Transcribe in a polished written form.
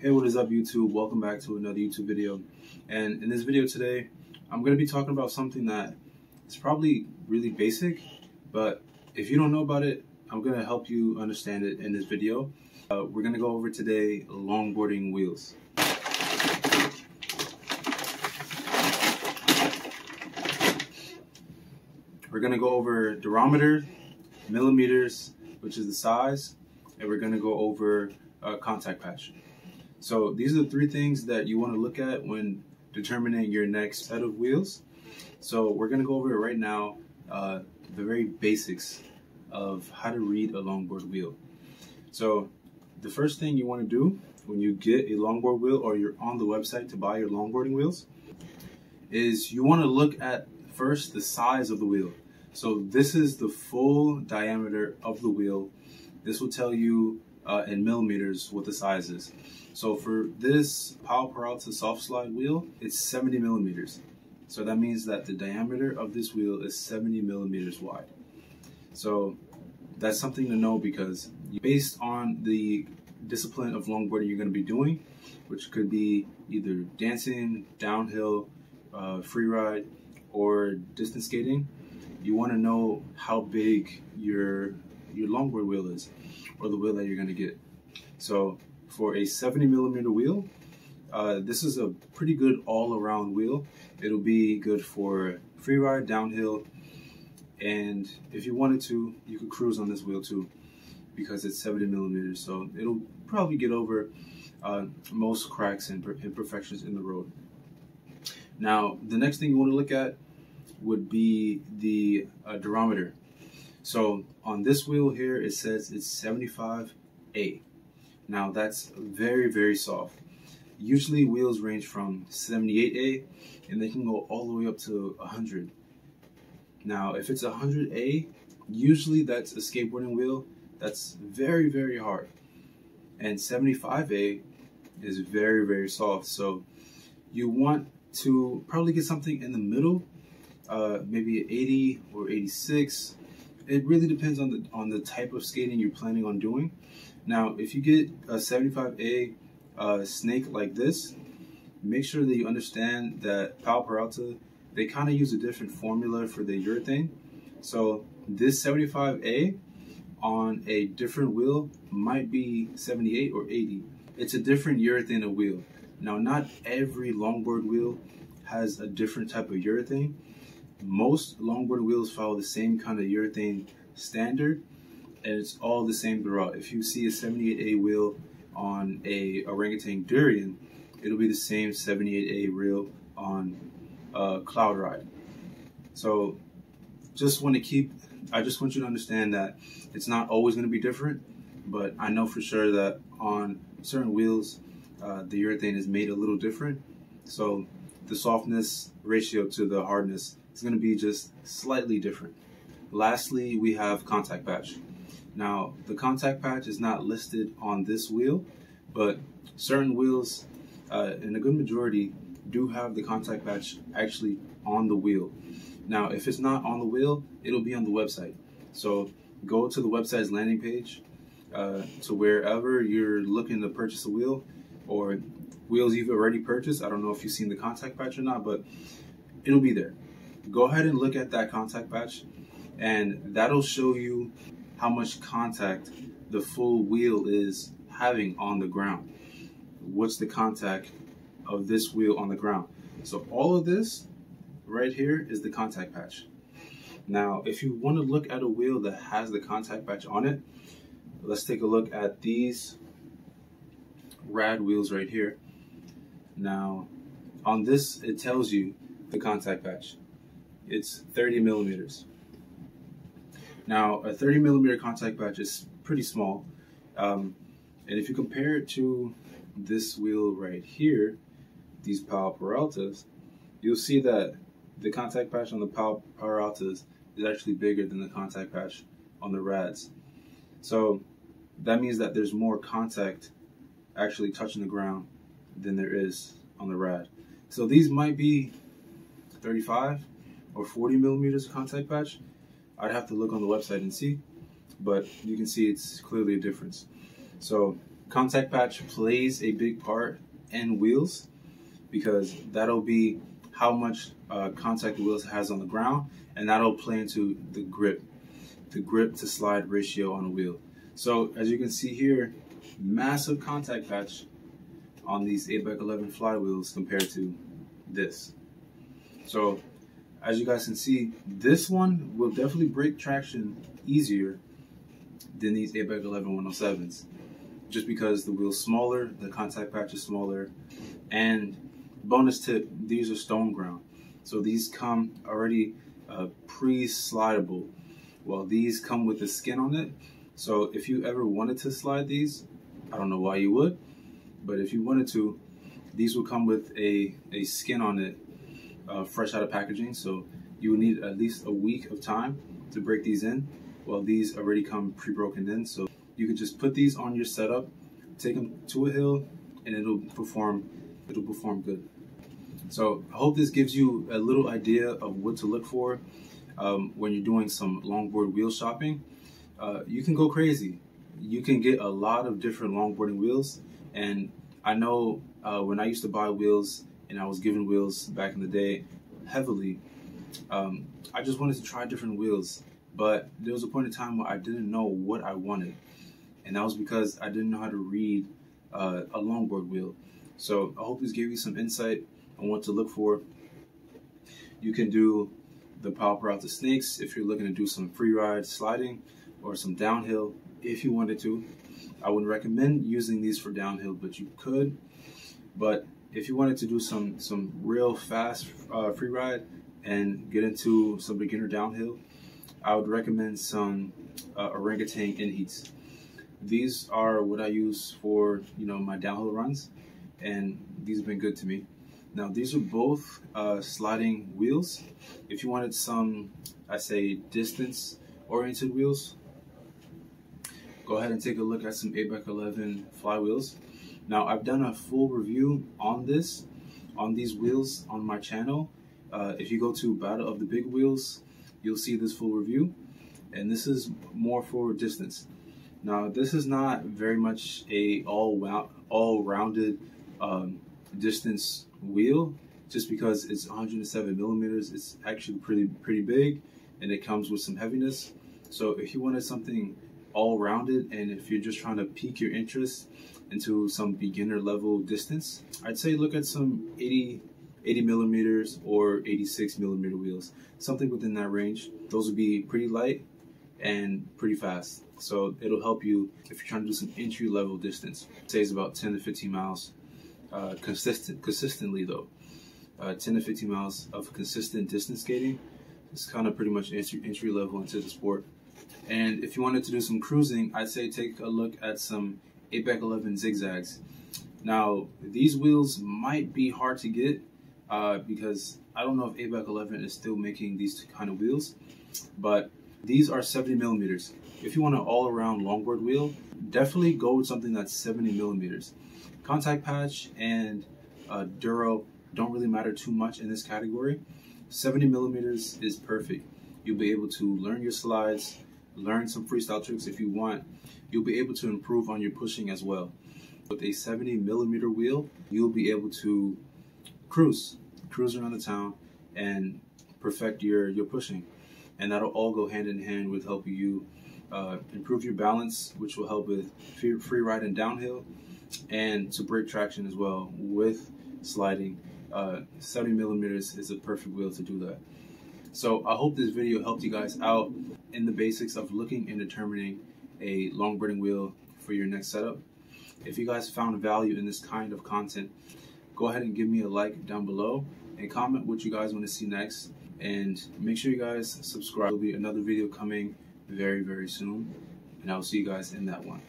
Hey, what is up YouTube? Welcome back to another YouTube video. And in this video today, I'm going to be talking about something that is probably really basic, but if you don't know about it, I'm going to help you understand it in this video. We're going to go over today longboarding wheels. We're going to go over durometer, millimeters, which is the size, and we're going to go over contact patch. So these are the three things that you want to look at when determining your next set of wheels. So we're going to go over it right now, the very basics of how to read a longboard wheel. So the first thing you want to do when you get a longboard wheel or you're on the website to buy your longboarding wheels is you want to look at first the size of the wheel. So this is the full diameter of the wheel. This will tell you in millimeters what the size is. So for this Powell Peralta soft slide wheel, it's 70 millimeters. So that means that the diameter of this wheel is 70 millimeters wide. So that's something to know because based on the discipline of longboarding you're going to be doing, which could be either dancing, downhill, free ride, or distance skating, you want to know how big your longboard wheel is, or the wheel that you're going to get. So for a 70 millimeter wheel, this is a pretty good all-around wheel. It'll be good for free ride, downhill, and if you wanted to, you could cruise on this wheel too, because it's 70 millimeters. So it'll probably get over most cracks and imperfections in the road. Now, the next thing you want to look at would be the durometer. So on this wheel here, it says it's 75A. Now that's very, very soft. Usually wheels range from 78A and they can go all the way up to 100. Now if it's 100A, usually that's a skateboarding wheel that's very, very hard. And 75A is very, very soft. So you want to probably get something in the middle, maybe 80 or 86. It really depends on the type of skating you're planning on doing. Now, if you get a 75A snake like this, make sure that you understand that Powell Peralta, they kind of use a different formula for the urethane. So this 75A on a different wheel might be 78 or 80. It's a different urethane of wheel. Now, not every longboard wheel has a different type of urethane. Most longboard wheels follow the same kind of urethane standard, and it's all the same throughout. If you see a 78A wheel on a orangutan durian, it'll be the same 78A wheel on Cloud Ride. So I just want you to understand that it's not always going to be different, but I know for sure that on certain wheels, the urethane is made a little different. So the softness ratio to the hardness is going to be just slightly different. Lastly, we have contact patch. Now, the contact patch is not listed on this wheel, but certain wheels, and a good majority, do have the contact patch actually on the wheel. Now, if it's not on the wheel, it'll be on the website. So go to the website's landing page, to wherever you're looking to purchase a wheel, or wheels you've already purchased. I don't know if you've seen the contact patch or not, but it'll be there. Go ahead and look at that contact patch, and that'll show you how much contact the full wheel is having on the ground. What's the contact of this wheel on the ground? So all of this right here is the contact patch. Now, if you want to look at a wheel that has the contact patch on it, let's take a look at these rad wheels right here. Now, on this, it tells you the contact patch. It's 30 millimeters. Now, a 30 millimeter contact patch is pretty small. And if you compare it to this wheel right here, these Powell Peraltas, you'll see that the contact patch on the Powell Peraltas is actually bigger than the contact patch on the rads. So that means that there's more contact actually touching the ground than there is on the rad. So these might be 35 or 40 millimeters of contact patch. I'd have to look on the website and see, but you can see it's clearly a difference. So Contact patch plays a big part in wheels because that'll be how much contact the wheels has on the ground, and that'll play into the grip to slide ratio on a wheel. So as you can see here, massive contact patch on these 8x11 flywheels compared to this. So as you guys can see, this one will definitely break traction easier than these 8x11 107s, just because the wheel's smaller, the contact patch is smaller, and bonus tip, these are stone ground. So these come already pre-slidable, while these come with the skin on it. So if you ever wanted to slide these, I don't know why you would, but if you wanted to, these will come with a skin on it, fresh out of packaging. So you would need at least a week of time to break these in, while these already come pre-broken in. So you could just put these on your setup, take them to a hill, and it'll perform good. So I hope this gives you a little idea of what to look for when you're doing some longboard wheel shopping. You can go crazy. You can get a lot of different longboarding wheels, and I know when I used to buy wheels and I was given wheels back in the day heavily, I just wanted to try different wheels, but there was a point in time where I didn't know what I wanted, and that was because I didn't know how to read a longboard wheel. So I hope this gave you some insight on what to look for. You can do the power out to snakes if you're looking to do some free ride sliding or some downhill if you wanted to. I wouldn't recommend using these for downhill, but you could. But if you wanted to do some real fast free ride and get into some beginner downhill, I would recommend some orangutan in-heats. These are what I use for my downhill runs, and these have been good to me. Now these are both sliding wheels. If you wanted some, I say, distance oriented wheels, go ahead and take a look at some 8x11 flywheels. Now I've done a full review on these wheels on my channel. If you go to Battle of the Big Wheels, you'll see this full review, and this is more for distance. Now this is not very much a all-rounded distance wheel, just because it's 107 millimeters. It's actually pretty big, and it comes with some heaviness. So if you wanted something all-rounded, and if you're just trying to pique your interest into some beginner level distance, I'd say look at some 80 millimeters or 86 millimeter wheels, something within that range. Those would be pretty light and pretty fast, so it'll help you if you're trying to do some entry level distance. Say it's about 10 to 15 miles consistently though. 10 to 15 miles of consistent distance skating is kind of pretty much entry level into the sport. And if you wanted to do some cruising, I'd say take a look at some 8x11 zigzags. Now these wheels might be hard to get because I don't know if 8x11 is still making these kind of wheels, but these are 70 millimeters. If you want an all-around longboard wheel, definitely go with something that's 70 millimeters. Contact patch and Duro don't really matter too much in this category. 70 millimeters is perfect. You'll be able to learn your slides, learn some freestyle tricks if you want. You'll be able to improve on your pushing as well. With a 70 millimeter wheel, you'll be able to cruise around the town and perfect your pushing. And that'll all go hand in hand with helping you improve your balance, which will help with free ride and downhill, and to break traction as well with sliding. 70 millimeters is a perfect wheel to do that. So I hope this video helped you guys out in the basics of looking and determining a longboarding wheel for your next setup. If you guys found value in this kind of content, go ahead and give me a like down below and comment what you guys want to see next, and make sure you guys subscribe. There'll be another video coming very soon, and I'll see you guys in that one.